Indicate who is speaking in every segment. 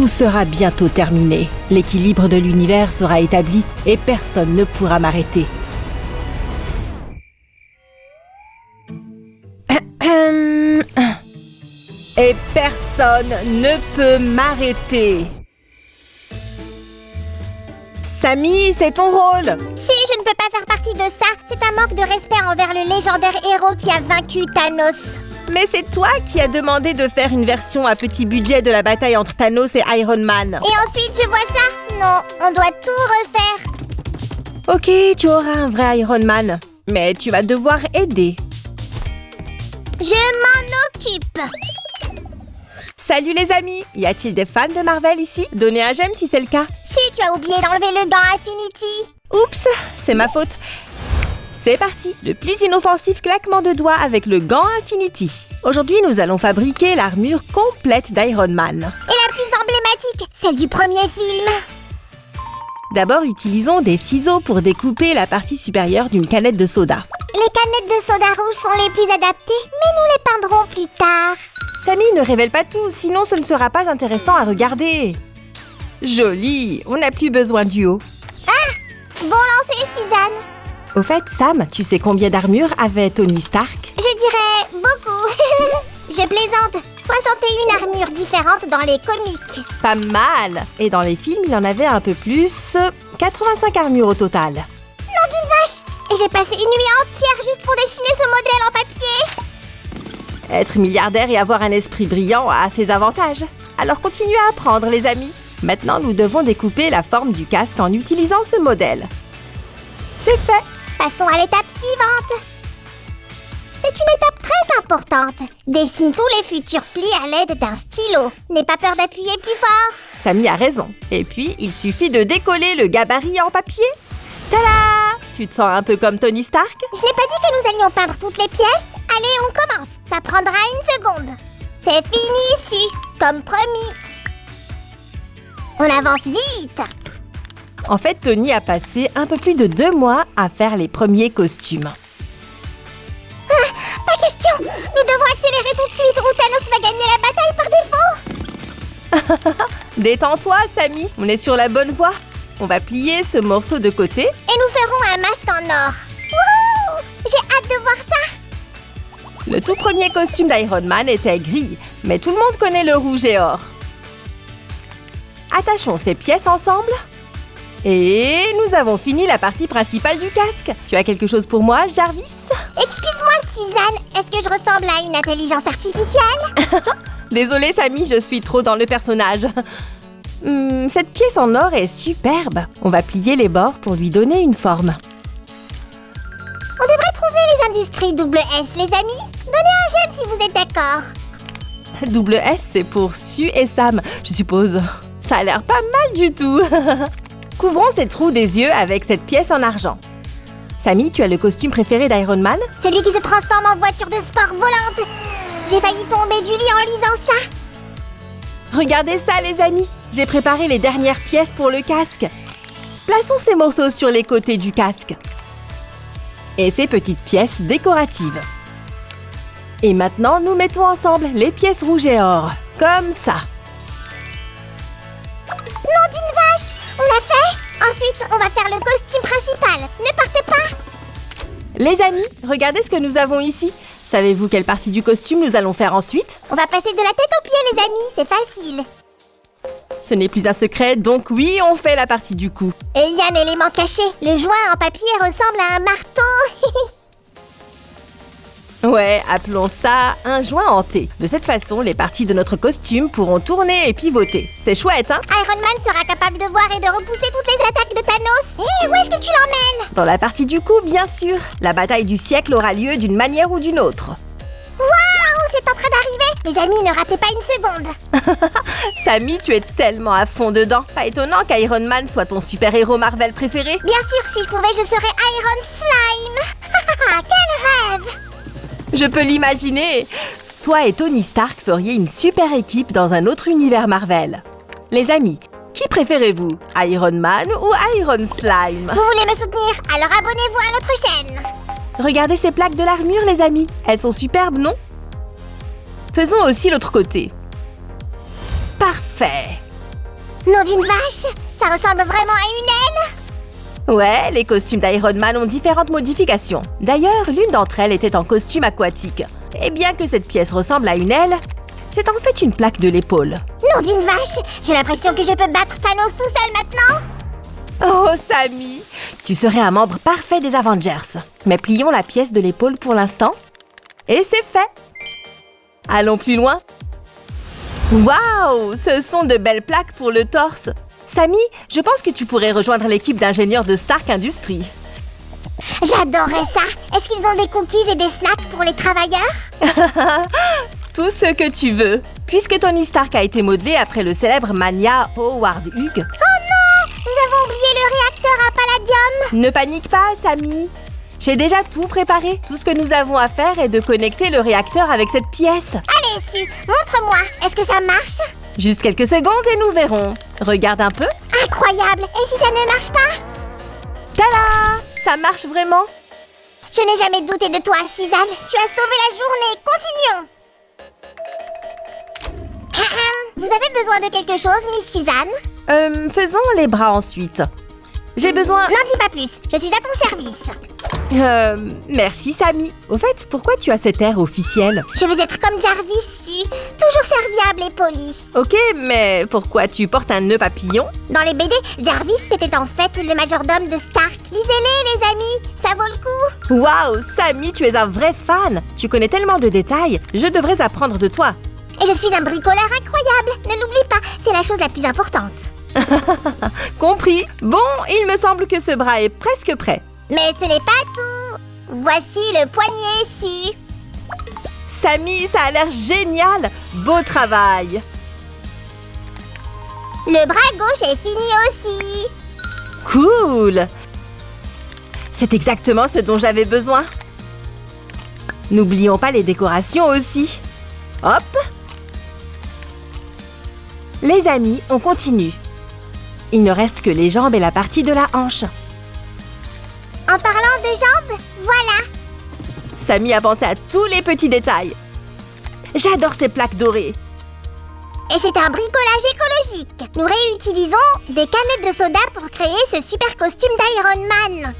Speaker 1: Tout sera bientôt terminé. L'équilibre de l'univers sera établi et personne ne pourra m'arrêter. Et personne ne peut m'arrêter. Samy, c'est ton rôle.
Speaker 2: Si, je ne peux pas faire partie de ça. C'est un manque de respect envers le légendaire héros qui a vaincu Thanos.
Speaker 1: Mais c'est toi qui as demandé de faire une version à petit budget de la bataille entre Thanos et Iron Man.
Speaker 2: Et ensuite, je vois ça. Non, on doit tout refaire.
Speaker 1: Ok, tu auras un vrai Iron Man. Mais tu vas devoir aider.
Speaker 2: Je m'en occupe.
Speaker 1: Salut les amis, y a-t-il des fans de Marvel ici? Donnez un j'aime si c'est le cas.
Speaker 2: Si, tu as oublié d'enlever le gant Infinity.
Speaker 1: Oups, c'est ma faute. C'est parti, le plus inoffensif claquement de doigts avec le gant Infinity. Aujourd'hui, nous allons fabriquer l'armure complète d'Iron Man.
Speaker 2: Et la plus emblématique, celle du premier film.
Speaker 1: D'abord, utilisons des ciseaux pour découper la partie supérieure d'une canette de soda.
Speaker 2: Les canettes de soda rouge sont les plus adaptées, mais nous les peindrons plus tard.
Speaker 1: Samy, ne révèle pas tout, sinon ce ne sera pas intéressant à regarder. Joli, on n'a plus besoin du haut.
Speaker 2: Ah! Bon lancer, Suzanne.
Speaker 1: Au fait, Sam, tu sais combien d'armures avait Tony Stark?
Speaker 2: Je dirais beaucoup. Je plaisante. 61 armures différentes dans les comics.
Speaker 1: Pas mal. Et dans les films, il en avait un peu plus. 85 armures au total.
Speaker 2: Nom d'une vache! Et j'ai passé une nuit entière juste pour dessiner ce modèle en papier.
Speaker 1: Être milliardaire et avoir un esprit brillant a ses avantages. Alors continuez à apprendre, les amis. Maintenant, nous devons découper la forme du casque en utilisant ce modèle. C'est fait.
Speaker 2: Passons à l'étape suivante. C'est une étape très importante. Dessine tous les futurs plis à l'aide d'un stylo. N'aie pas peur d'appuyer plus fort.
Speaker 1: Samy a raison. Et puis, il suffit de décoller le gabarit en papier. Tada! Tu te sens un peu comme Tony Stark?
Speaker 2: Je n'ai pas dit que nous allions peindre toutes les pièces. Allez, on commence. Ça prendra une seconde. C'est fini ici, comme promis. On avance vite.
Speaker 1: En fait, Tony a passé un peu plus de 2 mois à faire les premiers costumes.
Speaker 2: Pas question. Nous devons accélérer tout de suite ou Thanos va gagner la bataille par défaut.
Speaker 1: Détends-toi, Samy. On est sur la bonne voie. On va plier ce morceau de côté.
Speaker 2: Et nous ferons un masque en or. Wouhou! J'ai hâte de voir ça.
Speaker 1: Le tout premier costume d'Iron Man était gris, mais tout le monde connaît le rouge et or. Attachons ces pièces ensemble. Et nous avons fini la partie principale du casque. Tu as quelque chose pour moi, Jarvis?
Speaker 2: Excuse-moi, Suzanne. Est-ce que je ressemble à une intelligence artificielle?
Speaker 1: Désolée, Samy, je suis trop dans le personnage. Cette pièce en or est superbe. On va plier les bords pour lui donner une forme.
Speaker 2: On devrait trouver les industries double S, les amis. Donnez un j'aime si vous êtes d'accord.
Speaker 1: Double S, c'est pour Sue et Sam, je suppose. Ça a l'air pas mal du tout. Couvrons ces trous des yeux avec cette pièce en argent. Samy, tu as le costume préféré d'Iron Man?
Speaker 2: Celui qui se transforme en voiture de sport volante. J'ai failli tomber du lit en lisant ça.
Speaker 1: Regardez ça, les amis. J'ai préparé les dernières pièces pour le casque. Plaçons ces morceaux sur les côtés du casque. Et ces petites pièces décoratives. Et maintenant, nous mettons ensemble les pièces rouges et or. Comme ça.
Speaker 2: Nom d'une vache! On l'a fait? Ensuite, on va faire le costume principal. Ne partez pas!
Speaker 1: Les amis, regardez ce que nous avons ici. Savez-vous quelle partie du costume nous allons faire ensuite?
Speaker 2: On va passer de la tête aux pieds, les amis. C'est facile.
Speaker 1: Ce n'est plus un secret, donc oui, on fait la partie du cou.
Speaker 2: Et il y a un élément caché. Le joint en papier ressemble à un marteau.
Speaker 1: Ouais, appelons ça un joint hanté. De cette façon, les parties de notre costume pourront tourner et pivoter. C'est chouette, hein?
Speaker 2: Iron Man sera capable de voir et de repousser toutes les attaques de Thanos. Hé, où est-ce que tu l'emmènes?
Speaker 1: Dans la partie du cou, bien sûr. La bataille du siècle aura lieu d'une manière ou d'une autre.
Speaker 2: Waouh, c'est en train d'arriver. Les amis, ne ratez pas une seconde.
Speaker 1: Samy, tu es tellement à fond dedans. Pas étonnant qu'Iron Man soit ton super-héros Marvel préféré.
Speaker 2: Bien sûr, si je pouvais, je serais Iron Slime. Quel rêve!
Speaker 1: Je peux l'imaginer. Toi et Tony Stark feriez une super équipe dans un autre univers Marvel. Les amis, qui préférez-vous? Iron Man ou Iron Slime?
Speaker 2: Vous voulez me soutenir? Alors abonnez-vous à notre chaîne.
Speaker 1: Regardez ces plaques de l'armure, les amis. Elles sont superbes, non? Faisons aussi l'autre côté. Parfait.
Speaker 2: Nom d'une vache, ça ressemble vraiment à une aile.
Speaker 1: Ouais, les costumes d'Iron Man ont différentes modifications. D'ailleurs, l'une d'entre elles était en costume aquatique. Et bien que cette pièce ressemble à une aile, c'est en fait une plaque de l'épaule.
Speaker 2: Nom d'une vache, j'ai l'impression que je peux battre Thanos tout seul maintenant.
Speaker 1: Oh, Sammy, tu serais un membre parfait des Avengers. Mais plions la pièce de l'épaule pour l'instant. Et c'est fait. Allons plus loin. Waouh, ce sont de belles plaques pour le torse. Sammy, je pense que tu pourrais rejoindre l'équipe d'ingénieurs de Stark Industries.
Speaker 2: J'adorerais ça. Est-ce qu'ils ont des cookies et des snacks pour les travailleurs?
Speaker 1: Tout ce que tu veux. Puisque Tony Stark a été modelé après le célèbre mania Howard Hughes.
Speaker 2: Oh non! Nous avons oublié le réacteur à palladium.
Speaker 1: Ne panique pas, Sammy. J'ai déjà tout préparé. Tout ce que nous avons à faire est de connecter le réacteur avec cette pièce.
Speaker 2: Allez, Su, montre-moi. Est-ce que ça marche?
Speaker 1: Juste quelques secondes et nous verrons. Regarde un peu.
Speaker 2: Incroyable! Et si ça ne marche pas?
Speaker 1: Tada! Ça marche vraiment.
Speaker 2: Je n'ai jamais douté de toi, Suzanne. Tu as sauvé la journée. Continuons. Vous avez besoin de quelque chose, Miss Suzanne?
Speaker 1: Faisons les bras ensuite. J'ai besoin...
Speaker 2: N'en dis pas plus. Je suis à ton service.
Speaker 1: Merci, Sammy. Au fait, pourquoi tu as cet air officiel?
Speaker 2: Je veux être comme Jarvis, Su. Toujours serviable et poli.
Speaker 1: Ok, mais pourquoi tu portes un nœud papillon?
Speaker 2: Dans les BD, Jarvis, c'était en fait le majordome de Stark. Lisez-les, les amis. Ça vaut le coup.
Speaker 1: Waouh, Sammy, tu es un vrai fan. Tu connais tellement de détails. Je devrais apprendre de toi.
Speaker 2: Et je suis un bricoleur incroyable. Ne l'oublie pas, c'est la chose la plus importante.
Speaker 1: Compris. Bon, il me semble que ce bras est presque prêt.
Speaker 2: Mais ce n'est pas tout. Voici le poignet, Su.
Speaker 1: Sammy, ça a l'air génial. Beau travail.
Speaker 2: Le bras gauche est fini aussi.
Speaker 1: Cool. C'est exactement ce dont j'avais besoin. N'oublions pas les décorations aussi. Hop. Les amis, on continue. Il ne reste que les jambes et la partie de la hanche.
Speaker 2: En parlant de jambes, voilà.
Speaker 1: Sammy a pensé à tous les petits détails. J'adore ces plaques dorées.
Speaker 2: Et c'est un bricolage écologique. Nous réutilisons des canettes de soda pour créer ce super costume d'Iron Man.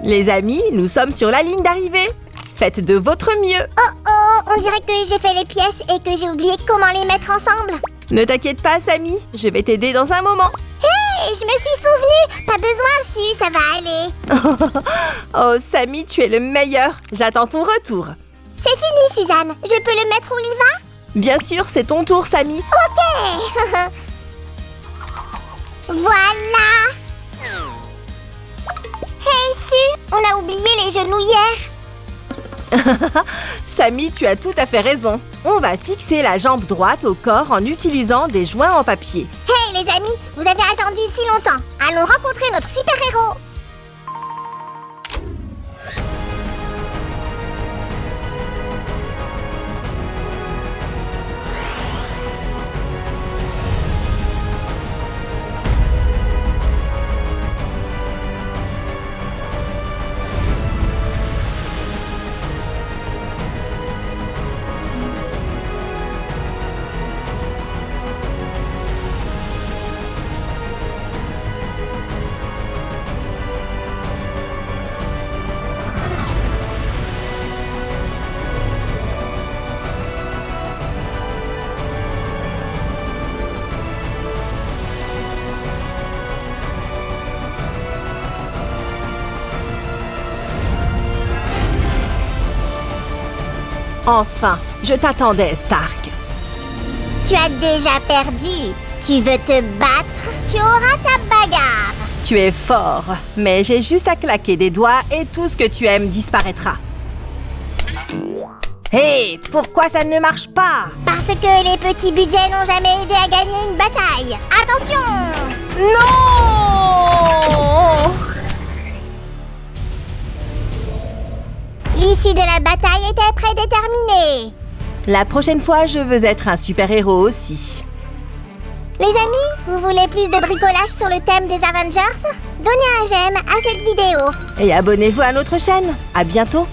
Speaker 1: Les amis, nous sommes sur la ligne d'arrivée. Faites de votre mieux.
Speaker 2: Oh, on dirait que j'ai fait les pièces et que j'ai oublié comment les mettre ensemble.
Speaker 1: Ne t'inquiète pas, Sammy. Je vais t'aider dans un moment.
Speaker 2: Hé, je me suis souvenue. Pas besoin, Su, ça va aller.
Speaker 1: Oh, Sammy, tu es le meilleur. J'attends ton retour.
Speaker 2: C'est fini, Suzanne. Je peux le mettre où il va?
Speaker 1: Bien sûr, c'est ton tour, Sammy.
Speaker 2: Ok. Voilà. Hey, Su, on a oublié les genoux hier.
Speaker 1: Sammy, tu as tout à fait raison. On va fixer la jambe droite au corps en utilisant des joints en papier.
Speaker 2: Hey, les amis, vous avez attendu si longtemps. Allons rencontrer notre super-héros.
Speaker 1: Enfin, je t'attendais, Stark.
Speaker 2: Tu as déjà perdu. Tu veux te battre? Tu auras ta bagarre.
Speaker 1: Tu es fort, mais j'ai juste à claquer des doigts et tout ce que tu aimes disparaîtra. Hé, pourquoi ça ne marche pas?
Speaker 2: Parce que les petits budgets n'ont jamais aidé à gagner une bataille. Attention!
Speaker 1: Non!
Speaker 2: L'issue de la bataille était prédéterminée.
Speaker 1: La prochaine fois, je veux être un super-héros aussi.
Speaker 2: Les amis, vous voulez plus de bricolage sur le thème des Avengers? Donnez un j'aime à cette vidéo.
Speaker 1: Et abonnez-vous à notre chaîne. À bientôt!